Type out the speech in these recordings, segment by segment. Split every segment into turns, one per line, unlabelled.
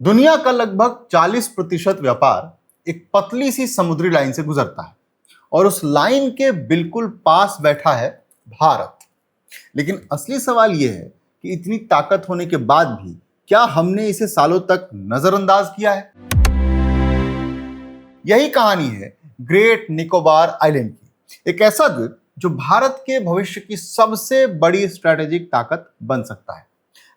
दुनिया का लगभग 40% व्यापार एक पतली सी समुद्री लाइन से गुजरता है और उस लाइन के बिल्कुल पास बैठा है भारत। लेकिन असली सवाल यह है कि इतनी ताकत होने के बाद भी क्या हमने इसे सालों तक नजरअंदाज किया है? यही कहानी है ग्रेट निकोबार आइलैंड की, एक ऐसा द्वीप जो भारत के भविष्य की सबसे बड़ी स्ट्रैटेजिक ताकत बन सकता है।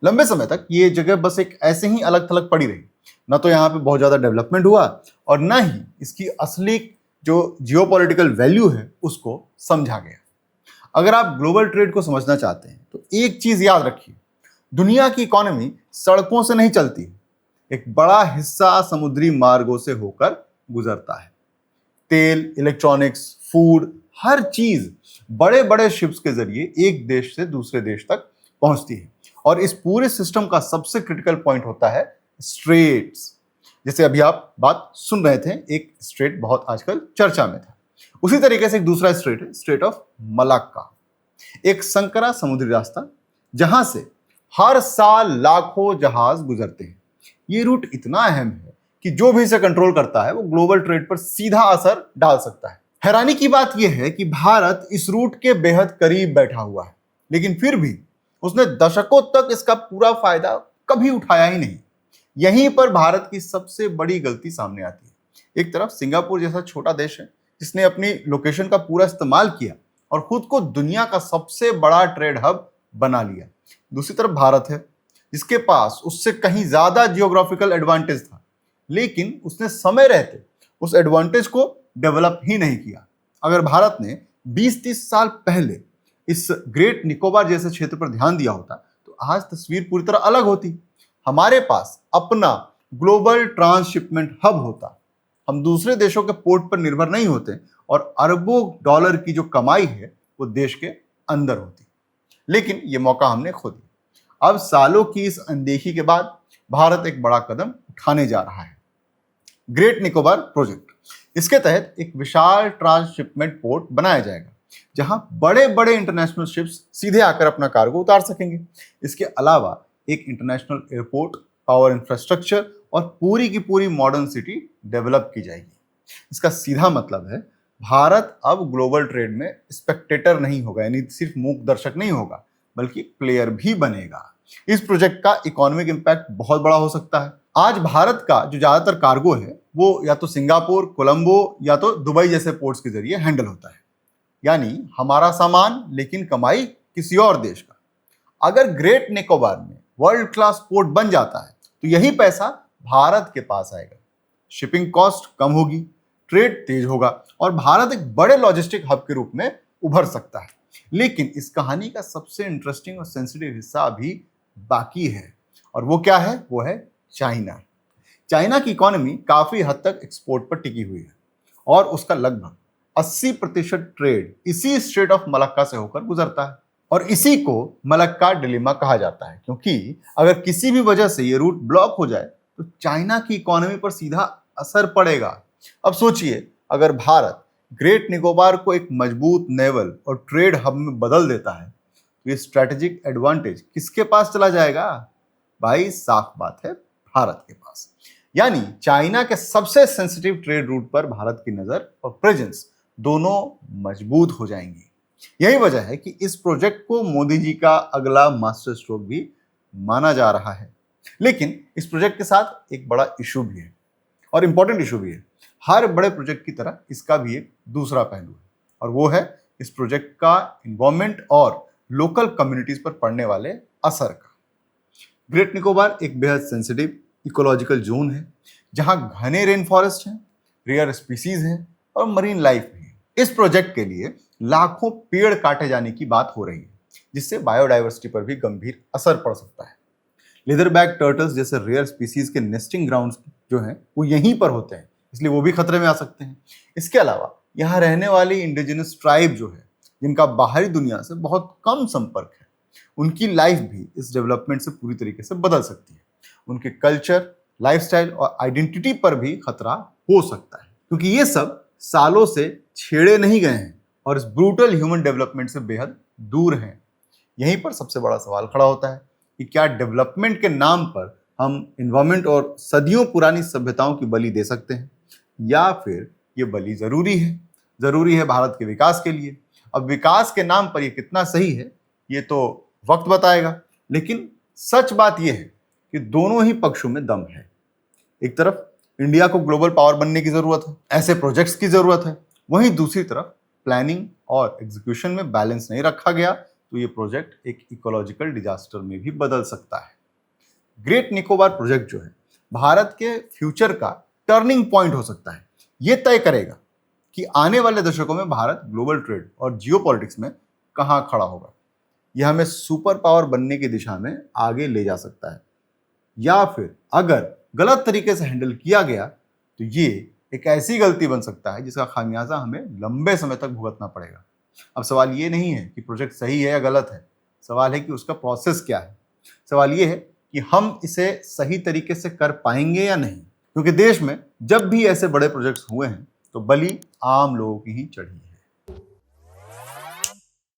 लंबे समय तक ये जगह बस एक ऐसे ही अलग थलग पड़ी रही, ना तो यहाँ पे बहुत ज्यादा डेवलपमेंट हुआ और ना ही इसकी असली जो जियोपॉलिटिकल वैल्यू है उसको समझा गया। अगर आप ग्लोबल ट्रेड को समझना चाहते हैं तो एक चीज याद रखिए, दुनिया की इकोनॉमी सड़कों से नहीं चलती, एक बड़ा हिस्सा समुद्री मार्गों से होकर गुजरता है। तेल, इलेक्ट्रॉनिक्स, फूड, हर चीज बड़े बड़े शिप्स के जरिए एक देश से दूसरे देश तक पहुंचती है और इस पूरे सिस्टम का सबसे क्रिटिकल पॉइंट होता है स्ट्रेट्स। जैसे अभी आप बात सुन रहे थे, एक स्ट्रेट बहुत आजकल चर्चा में था, उसी तरीके से एक दूसरा स्ट्रेट है स्ट्रेट ऑफ मलाक्का, एक संकरा समुद्री रास्ता जहां से हर साल लाखों जहाज गुजरते हैं। ये रूट इतना अहम है कि जो भी इसे कंट्रोल करता है वो ग्लोबल ट्रेड पर सीधा असर डाल सकता है। हैरानी की बात यह है कि भारत इस रूट के बेहद करीब बैठा हुआ है, लेकिन फिर भी उसने दशकों तक इसका पूरा फायदा कभी उठाया ही नहीं। यहीं पर भारत की सबसे बड़ी गलती सामने आती है। एक तरफ सिंगापुर जैसा छोटा देश है जिसने अपनी लोकेशन का पूरा इस्तेमाल किया और खुद को दुनिया का सबसे बड़ा ट्रेड हब बना लिया। दूसरी तरफ भारत है जिसके पास उससे कहीं ज्यादा जियोग्राफिकल एडवांटेज था, लेकिन उसने समय रहते उस एडवांटेज को डेवलप ही नहीं किया। अगर भारत ने 20-30 साल पहले इस ग्रेट निकोबार जैसे क्षेत्र पर ध्यान दिया होता तो आज तस्वीर पूरी तरह अलग होती। हमारे पास अपना ग्लोबल ट्रांसशिपमेंट हब होता, हम दूसरे देशों के पोर्ट पर निर्भर नहीं होते और अरबों डॉलर की जो कमाई है वो देश के अंदर होती। लेकिन ये मौका हमने खो दिया। अब सालों की इस अनदेखी के बाद भारत एक बड़ा कदम उठाने जा रहा है, ग्रेट निकोबार प्रोजेक्ट। इसके तहत एक विशाल ट्रांसशिपमेंट पोर्ट बनाया जाएगा जहां बड़े बड़े इंटरनेशनल शिप्स सीधे आकर अपना कार्गो उतार सकेंगे। इसके अलावा एक इंटरनेशनल एयरपोर्ट, पावर इंफ्रास्ट्रक्चर और पूरी की पूरी मॉडर्न सिटी डेवलप की जाएगी। इसका सीधा मतलब है भारत अब ग्लोबल ट्रेड में स्पेक्टेटर नहीं होगा, यानी सिर्फ मूक दर्शक नहीं होगा बल्कि प्लेयर भी बनेगा। इस प्रोजेक्ट का इकोनॉमिक इंपैक्ट बहुत बड़ा हो सकता है। आज भारत का जो ज्यादातर कार्गो है वो या तो सिंगापुर, कोलंबो या तो दुबई जैसे पोर्ट्स के जरिए हैंडल होता है, यानी हमारा सामान लेकिन कमाई किसी और देश का। अगर ग्रेट निकोबार में वर्ल्ड क्लास पोर्ट बन जाता है तो यही पैसा भारत के पास आएगा, शिपिंग कॉस्ट कम होगी, ट्रेड तेज होगा और भारत एक बड़े लॉजिस्टिक हब के रूप में उभर सकता है। लेकिन इस कहानी का सबसे इंटरेस्टिंग और सेंसिटिव हिस्सा अभी बाकी है, और वो क्या है? वो है चाइना। चाइना की इकोनॉमी काफी हद तक एक्सपोर्ट पर टिकी हुई है और उसका लगभग 80% ट्रेड इसी स्ट्रेट ऑफ मलक्का से होकर गुजरता है और इसी को मलक्का डिलेमा कहा जाता है, क्योंकि अगर किसी भी वजह से ये रूट ब्लॉक हो जाए तो चाइना की इकोनॉमी पर सीधा असर पड़ेगा। अब सोचिए, अगर भारत ग्रेट निकोबार को एक मजबूत नेवल और ट्रेड हब में बदल देता है तो ये स्ट्रेटेजिक एडवांटेज किसके पास चला जाएगा? भाई साफ बात है, भारत के पास। यानी चाइना के सबसे सेंसिटिव ट्रेड रूट पर भारत की नजर और प्रेजेंस दोनों मजबूत हो जाएंगी। यही वजह है कि इस प्रोजेक्ट को मोदी जी का अगला मास्टर स्ट्रोक भी माना जा रहा है। लेकिन इस प्रोजेक्ट के साथ एक बड़ा इशू भी है और इंपॉर्टेंट इशू भी है। हर बड़े प्रोजेक्ट की तरह इसका भी एक दूसरा पहलू है और वो है इस प्रोजेक्ट का एनवायरमेंट और लोकल कम्युनिटीज पर पड़ने वाले असर का। ग्रेट निकोबार एक बेहद सेंसिटिव इकोलॉजिकल जोन है जहां घने रेन फॉरेस्ट हैं, रेयर स्पीसीज हैं और मरीन लाइफ भी है। इस प्रोजेक्ट के लिए लाखों पेड़ काटे जाने की बात हो रही है जिससे बायोडायवर्सिटी पर भी गंभीर असर पड़ सकता है। लेदरबैक टर्टल्स जैसे रेयर स्पीसीज के नेस्टिंग ग्राउंड्स जो हैं वो यहीं पर होते हैं, इसलिए वो भी खतरे में आ सकते हैं। इसके अलावा यहाँ रहने वाली इंडिजिनस ट्राइब जो है, जिनका बाहरी दुनिया से बहुत कम संपर्क है, उनकी लाइफ भी इस डेवलपमेंट से पूरी तरीके से बदल सकती है। उनके कल्चर, लाइफस्टाइल और आइडेंटिटी पर भी खतरा हो सकता है, क्योंकि ये सब सालों से छेड़े नहीं गए हैं और इस ब्रूटल ह्यूमन डेवलपमेंट से बेहद दूर हैं। यहीं पर सबसे बड़ा सवाल खड़ा होता है कि क्या डेवलपमेंट के नाम पर हम इन्वायरमेंट और सदियों पुरानी सभ्यताओं की बलि दे सकते हैं, या फिर ये बलि जरूरी है भारत के विकास के लिए। अब विकास के नाम पर ये कितना सही है ये तो वक्त बताएगा, लेकिन सच बात यह है कि दोनों ही पक्षों में दम है। एक तरफ इंडिया को ग्लोबल पावर बनने की जरूरत है, ऐसे प्रोजेक्ट्स की जरूरत है, वहीं दूसरी तरफ प्लानिंग और एग्जीक्यूशन में बैलेंस नहीं रखा गया तो ये प्रोजेक्ट एक इकोलॉजिकल डिजास्टर में भी बदल सकता है। ग्रेट निकोबार प्रोजेक्ट जो है भारत के फ्यूचर का टर्निंग पॉइंट हो सकता है। ये तय करेगा कि आने वाले दशकों में भारत ग्लोबल ट्रेड और जियोपॉलिटिक्स में कहां खड़ा होगा। यह हमें सुपर पावर बनने की दिशा में आगे ले जा सकता है, या फिर अगर गलत तरीके से हैंडल किया गया तो ये एक ऐसी गलती बन सकता है जिसका खामियाजा हमें लंबे समय तक भुगतना पड़ेगा। अब सवाल ये नहीं है कि प्रोजेक्ट सही है या गलत है, सवाल है कि उसका प्रोसेस क्या है। सवाल ये है कि हम इसे सही तरीके से कर पाएंगे या नहीं, क्योंकि देश में जब भी ऐसे बड़े प्रोजेक्ट्स हुए हैं तो बलि आम लोगों की ही चढ़ी है।